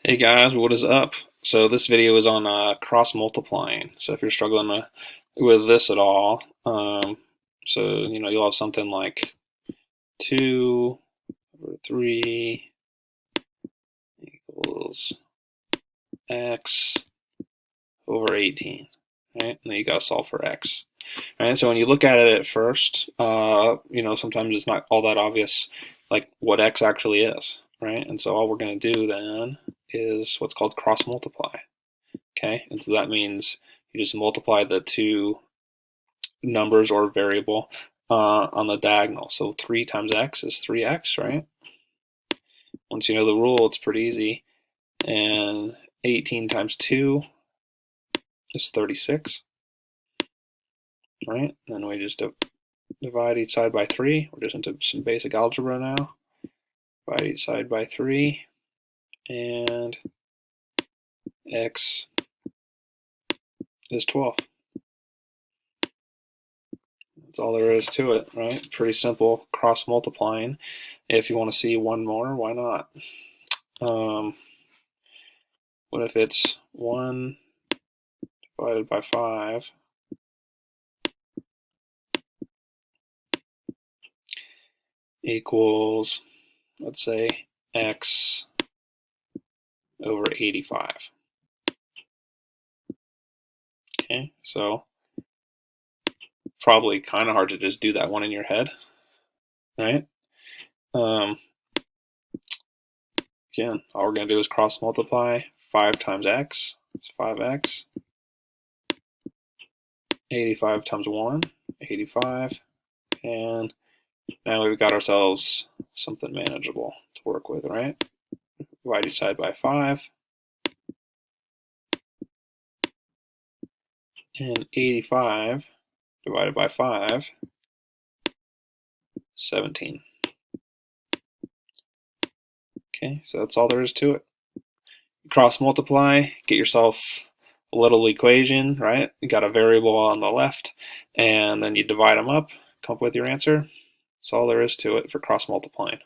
Hey guys, what is up? So this video is on cross multiplying. So if you're struggling with this at all, you'll have something like 2 over 3 equals x over 18, right? And then you got to solve for x. Right? So when you look at it at first, sometimes it's not all that obvious like what x actually is, right? And so all we're going to do then is what's called cross multiply. Okay, and so that means you just multiply the two numbers or variable on the diagonal. So 3 times x is 3x, right? Once you know the rule, it's pretty easy. And 18 times 2 is 36, right? And then we just divide each side by 3. We're just into some basic algebra now. Divide each side by 3, and x is 12. That's all there is to it, right? Pretty simple cross multiplying. If you want to see one more, why not? What if it's 1 divided by 5 equals, let's say, x over 85. Okay, so probably kind of hard to just do that one in your head, right? Again, all we're going to do is cross multiply. 5 times x is 5x. 85 times 1, 85. And now we've got ourselves something manageable to work with, right? Divide each side by 5. And 85 divided by 5, 17. Okay, so that's all there is to it. Cross multiply, get yourself a little equation, right? You got a variable on the left, and then you divide them up, come up with your answer. That's all there is to it for cross multiplying.